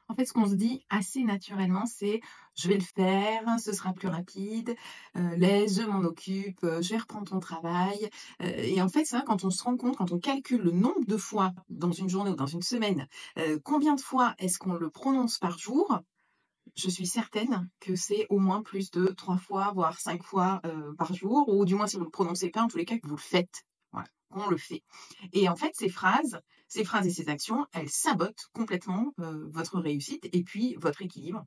En fait, ce qu'on se dit assez naturellement, c'est: «Je vais le faire, ce sera plus rapide, laisse, je m'en occupe, je vais reprendre ton travail», et en fait, c'est vrai quand on se rend compte, quand on calcule le nombre de fois dans une journée ou dans une semaine, combien de fois est-ce qu'on le prononce par jour? Je suis certaine que c'est au moins plus de 3 fois, voire 5 fois, par jour, ou du moins si vous ne le prononcez pas, en tous les cas que vous le faites. Voilà, qu'on le fait. Et en fait, ces phrases et ces actions, elles sabotent complètement, votre réussite et puis votre équilibre.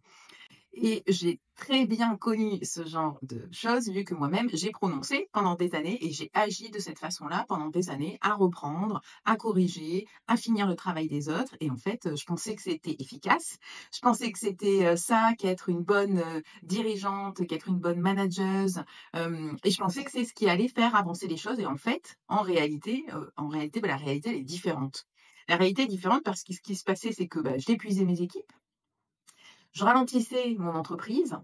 Et j'ai très bien connu ce genre de choses, vu que moi-même, j'ai prononcé pendant des années et j'ai agi de cette façon-là pendant des années, à reprendre, à corriger, à finir le travail des autres. Et en fait, je pensais que c'était efficace. Je pensais que c'était, ça qu'être une bonne, dirigeante, qu'être une bonne manageuse, et je pensais que c'est ce qui allait faire avancer les choses. Et en fait, en réalité, bah, la réalité, elle est différente. La réalité est différente parce que ce qui se passait, c'est que, bah, j'épuisais mes équipes, je ralentissais mon entreprise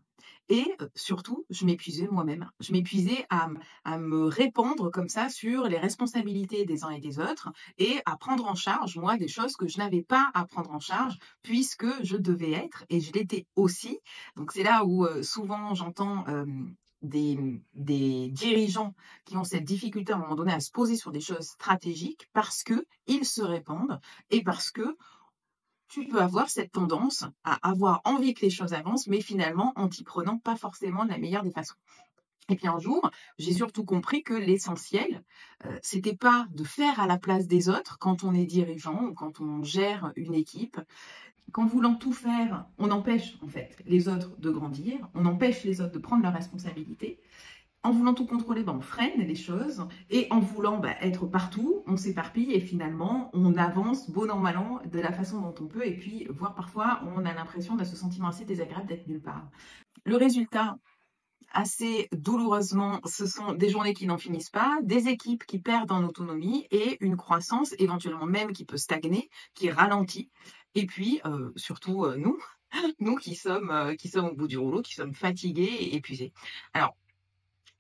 et surtout, je m'épuisais moi-même. Je m'épuisais à me répandre comme ça sur les responsabilités des uns et des autres et à prendre en charge, moi, des choses que je n'avais pas à prendre en charge puisque je devais être et je l'étais aussi. Donc c'est là où, souvent j'entends, des dirigeants qui ont cette difficulté à un moment donné à se poser sur des choses stratégiques parce qu'ils se répandent et parce que tu peux avoir cette tendance à avoir envie que les choses avancent, mais finalement en t'y prenant pas forcément de la meilleure des façons. Et puis un jour, j'ai surtout compris que l'essentiel, c'était pas de faire à la place des autres quand on est dirigeant ou quand on gère une équipe. Qu'en voulant tout faire, on empêche en fait les autres de grandir, on empêche les autres de prendre leurs responsabilités. En voulant tout contrôler, on freine les choses et en voulant, être partout, on s'éparpille et finalement, on avance bon an, mal an, de la façon dont on peut et puis, voire parfois, on a l'impression, ce sentiment assez désagréable d'être nulle part. Le résultat, assez douloureusement, ce sont des journées qui n'en finissent pas, des équipes qui perdent en autonomie et une croissance éventuellement même qui peut stagner, qui ralentit et puis, surtout, nous, nous qui sommes au bout du rouleau, qui sommes fatigués et épuisés. Alors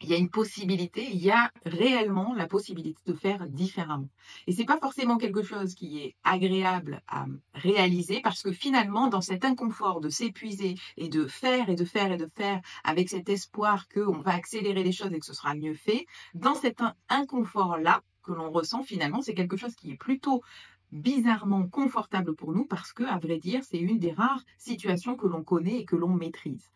il y a une possibilité, il y a réellement la possibilité de faire différemment. Et c'est pas forcément quelque chose qui est agréable à réaliser parce que finalement, dans cet inconfort de s'épuiser et de faire et de faire et de faire avec cet espoir qu'on va accélérer les choses et que ce sera mieux fait, dans cet inconfort-là que l'on ressent finalement, c'est quelque chose qui est plutôt bizarrement confortable pour nous parce que, à vrai dire, c'est une des rares situations que l'on connaît et que l'on maîtrise.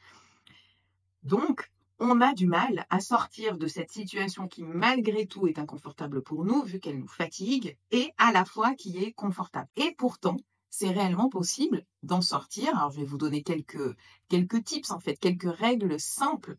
Donc, on a du mal à sortir de cette situation qui, malgré tout, est inconfortable pour nous, vu qu'elle nous fatigue, et à la fois qui est confortable. Et pourtant, c'est réellement possible d'en sortir. Alors, je vais vous donner quelques tips, en fait, quelques règles simples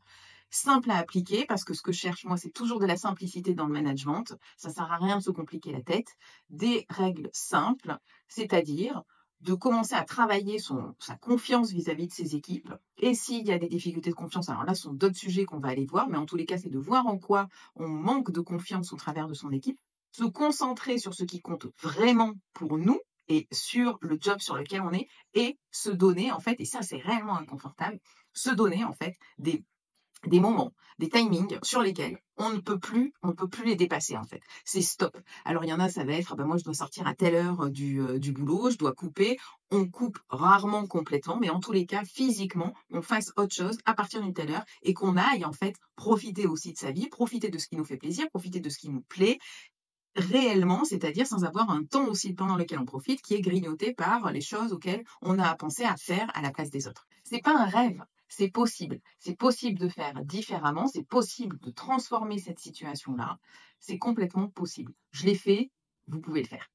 à appliquer, parce que ce que je cherche, moi, c'est toujours de la simplicité dans le management. Ça sert à rien de se compliquer la tête. Des règles simples, c'est-à-dire de commencer à travailler sa confiance vis-à-vis de ses équipes. Et s'il y a des difficultés de confiance, alors là, ce sont d'autres sujets qu'on va aller voir, mais en tous les cas, c'est de voir en quoi on manque de confiance au travers de son équipe, se concentrer sur ce qui compte vraiment pour nous et sur le job sur lequel on est, et se donner, en fait, et ça, c'est réellement inconfortable, se donner, en fait, des moments, des timings sur lesquels on ne peut plus les dépasser en fait. C'est stop. Alors il y en a, ça va être: «Ah bah, moi je dois sortir à telle heure, du boulot, je dois couper». On coupe rarement complètement, mais en tous les cas, physiquement, on fasse autre chose à partir d'une telle heure et qu'on aille en fait profiter aussi de sa vie, profiter de ce qui nous fait plaisir, profiter de ce qui nous plaît réellement, c'est-à-dire sans avoir un temps aussi pendant lequel on profite qui est grignoté par les choses auxquelles on a à penser à faire à la place des autres. C'est pas un rêve, c'est possible. C'est possible de faire différemment, c'est possible de transformer cette situation-là. C'est complètement possible. Je l'ai fait, vous pouvez le faire.